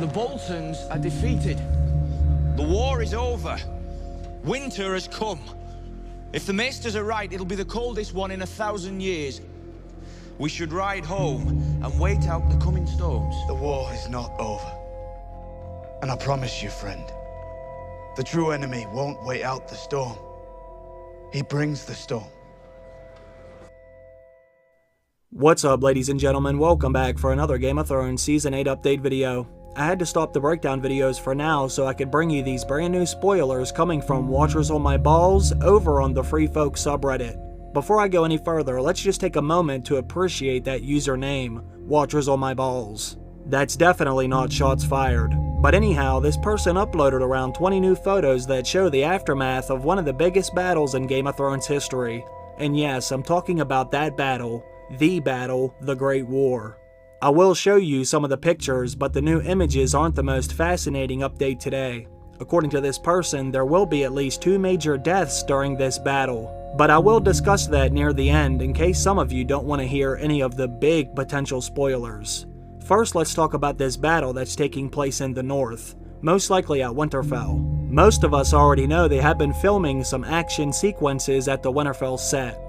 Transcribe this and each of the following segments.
The Boltons are defeated. The war is over. Winter has come. If the Maesters are right, it'll be the coldest one in 1,000 years. We should ride home and wait out the coming storms. The war is not over. And I promise you, friend, the true enemy won't wait out the storm. He brings the storm. What's up, ladies and gentlemen? Welcome back for another Game of Thrones Season 8 update video. I had to stop the breakdown videos for now so I could bring you these brand new spoilers coming from WatchersOnMyBalls over on the Free Folk subreddit. Before I go any further, let's just take a moment to appreciate that username, WatchersOnMyBalls. That's definitely not shots fired. But anyhow, this person uploaded around 20 new photos that show the aftermath of one of the biggest battles in Game of Thrones history. And yes, I'm talking about that battle, the Great War. I will show you some of the pictures, but the new images aren't the most fascinating update today. According to this person, there will be at least 2 major deaths during this battle, but I will discuss that near the end in case some of you don't want to hear any of the big potential spoilers. First, let's talk about this battle that's taking place in the north, most likely at Winterfell. Most of us already know they have been filming some action sequences at the Winterfell set.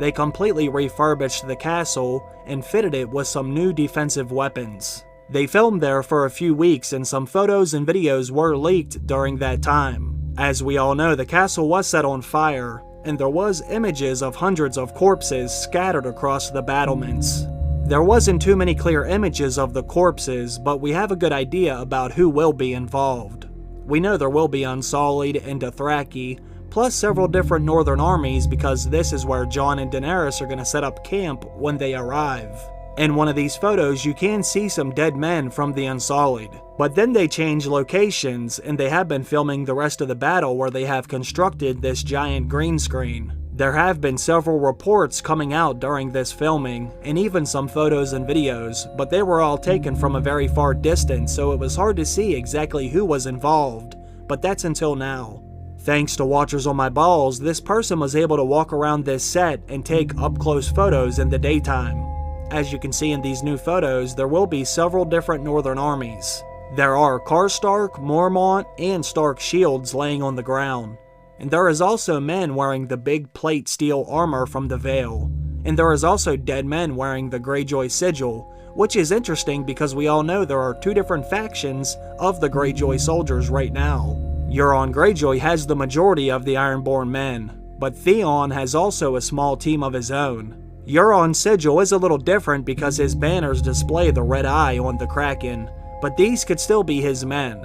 They completely refurbished the castle and fitted it with some new defensive weapons. They filmed there for a few weeks and some photos and videos were leaked during that time. As we all know, the castle was set on fire, and there was images of hundreds of corpses scattered across the battlements. There wasn't too many clear images of the corpses, but we have a good idea about who will be involved. We know there will be Unsullied and Dothraki, plus several different northern armies because this is where Jon and Daenerys are going to set up camp when they arrive. In one of these photos, you can see some dead men from the Unsullied, but then they change locations and they have been filming the rest of the battle where they have constructed this giant green screen. There have been several reports coming out during this filming, and even some photos and videos, but they were all taken from a very far distance, so it was hard to see exactly who was involved, but that's until now. Thanks to WatchersOnMyBalls, this person was able to walk around this set and take up-close photos in the daytime. As you can see in these new photos, there will be several different northern armies. There are Karstark, Mormont, and Stark shields laying on the ground. And there is also men wearing the big plate steel armor from the Vale. And there is also dead men wearing the Greyjoy sigil, which is interesting because we all know there are 2 different factions of the Greyjoy soldiers right now. Euron Greyjoy has the majority of the Ironborn men, but Theon has also a small team of his own. Euron's sigil is a little different because his banners display the red eye on the Kraken, but these could still be his men.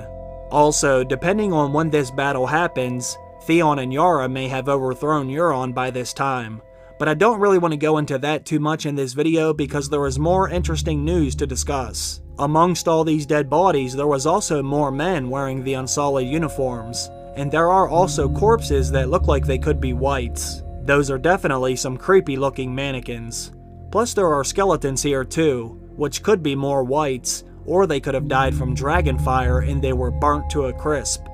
Also, depending on when this battle happens, Theon and Yara may have overthrown Euron by this time, but I don't really want to go into that too much in this video because there is more interesting news to discuss. Amongst all these dead bodies, there was also more men wearing the Unsullied uniforms, and there are also corpses that look like they could be whites. Those are definitely some creepy looking mannequins. Plus there are skeletons here too, which could be more whites, or they could have died from dragonfire and they were burnt to a crisp.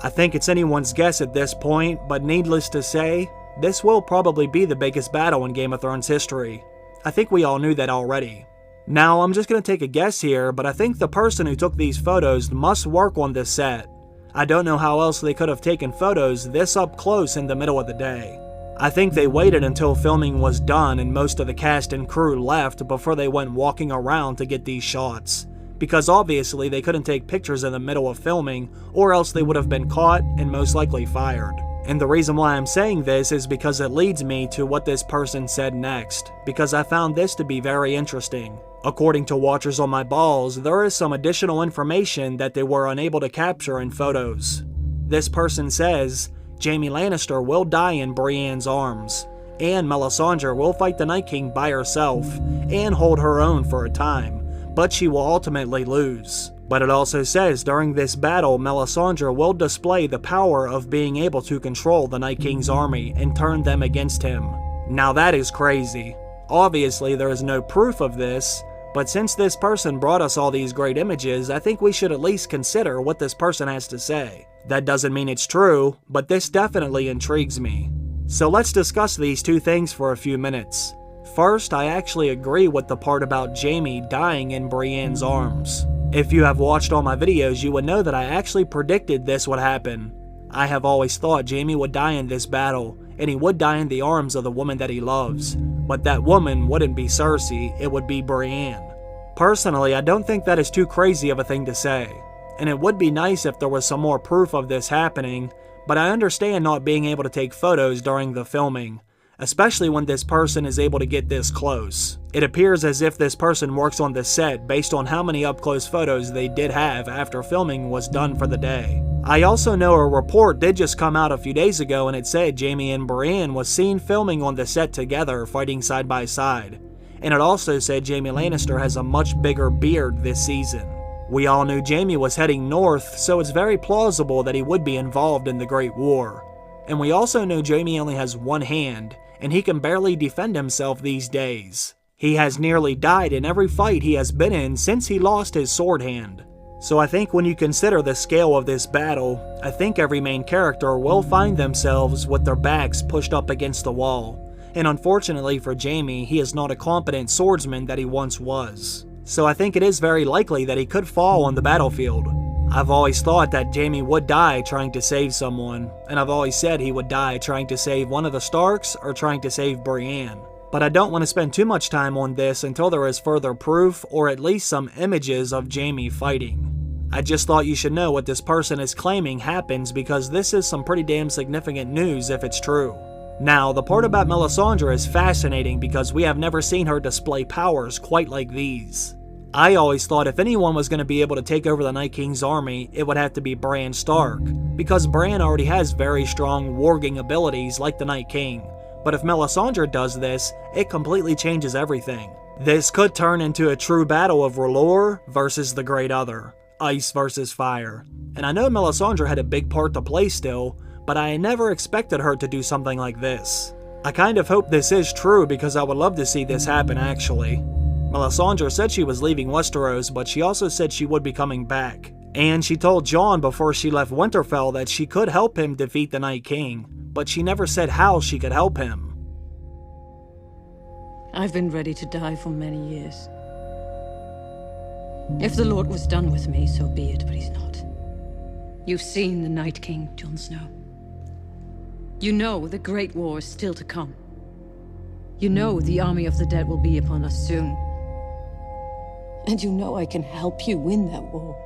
I think it's anyone's guess at this point, but needless to say, this will probably be the biggest battle in Game of Thrones history. I think we all knew that already. Now, I'm just going to take a guess here, but I think the person who took these photos must work on this set. I don't know how else they could have taken photos this up close in the middle of the day. I think they waited until filming was done and most of the cast and crew left before they went walking around to get these shots. Because obviously they couldn't take pictures in the middle of filming, or else they would have been caught and most likely fired. And the reason why I'm saying this is because it leads me to what this person said next, because I found this to be very interesting. According to WatchersOnMyBalls, there is some additional information that they were unable to capture in photos. This person says, Jaime Lannister will die in Brienne's arms, and Melisandre will fight the Night King by herself, and hold her own for a time, but she will ultimately lose. But it also says during this battle, Melisandre will display the power of being able to control the Night King's army and turn them against him. Now that is crazy. Obviously there is no proof of this, but since this person brought us all these great images, I think we should at least consider what this person has to say. That doesn't mean it's true, but this definitely intrigues me. So let's discuss these 2 things for a few minutes. First, I actually agree with the part about Jaime dying in Brienne's arms. If you have watched all my videos, you would know that I actually predicted this would happen. I have always thought Jaime would die in this battle, and he would die in the arms of the woman that he loves. But that woman wouldn't be Cersei, it would be Brienne. Personally, I don't think that is too crazy of a thing to say, and it would be nice if there was some more proof of this happening, but I understand not being able to take photos during the filming, especially when this person is able to get this close. It appears as if this person works on the set based on how many up-close photos they did have after filming was done for the day. I also know a report did just come out a few days ago and it said Jaime and Brienne was seen filming on the set together fighting side by side. And it also said Jaime Lannister has a much bigger beard this season. We all knew Jaime was heading north, so it's very plausible that he would be involved in the Great War. And we also know Jaime only has one hand, and he can barely defend himself these days. He has nearly died in every fight he has been in since he lost his sword hand. So I think when you consider the scale of this battle, I think every main character will find themselves with their backs pushed up against the wall. And unfortunately for Jaime, he is not a competent swordsman that he once was. So I think it is very likely that he could fall on the battlefield. I've always thought that Jaime would die trying to save someone, and I've always said he would die trying to save one of the Starks or trying to save Brienne. But I don't want to spend too much time on this until there is further proof or at least some images of Jaime fighting. I just thought you should know what this person is claiming happens because this is some pretty damn significant news if it's true. Now, the part about Melisandre is fascinating because we have never seen her display powers quite like these. I always thought if anyone was going to be able to take over the Night King's army, it would have to be Bran Stark, because Bran already has very strong warging abilities like the Night King. But if Melisandre does this, it completely changes everything. This could turn into a true battle of R'hllor versus the Great Other, ice versus fire. And I know Melisandre had a big part to play still, but I never expected her to do something like this. I kind of hope this is true because I would love to see this happen actually. Melisandre said she was leaving Westeros, but she also said she would be coming back. And she told Jon before she left Winterfell that she could help him defeat the Night King, but she never said how she could help him. I've been ready to die for many years. If the Lord was done with me, so be it, but he's not. You've seen the Night King, Jon Snow. You know the Great War is still to come. You know the army of the dead will be upon us soon. And you know I can help you win that war.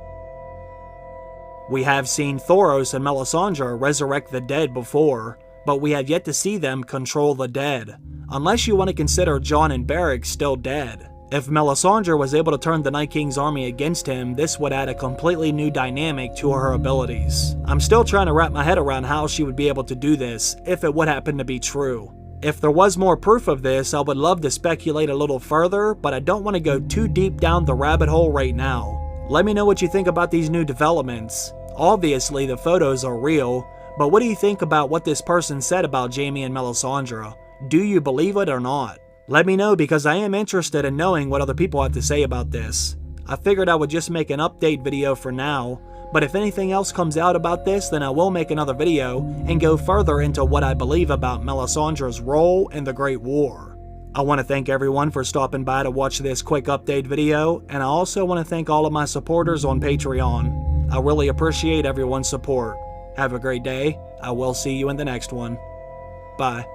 We have seen Thoros and Melisandre resurrect the dead before, but we have yet to see them control the dead, unless you want to consider Jon and Beric still dead. If Melisandre was able to turn the Night King's army against him, this would add a completely new dynamic to her abilities. I'm still trying to wrap my head around how she would be able to do this, if it would happen to be true. If there was more proof of this, I would love to speculate a little further, but I don't want to go too deep down the rabbit hole right now. Let me know what you think about these new developments. Obviously, the photos are real, but what do you think about what this person said about Jaime and Melisandre? Do you believe it or not? Let me know because I am interested in knowing what other people have to say about this. I figured I would just make an update video for now, but if anything else comes out about this, then I will make another video and go further into what I believe about Melisandre's role in the Great War. I want to thank everyone for stopping by to watch this quick update video, and I also want to thank all of my supporters on Patreon. I really appreciate everyone's support. Have a great day. I will see you in the next one. Bye.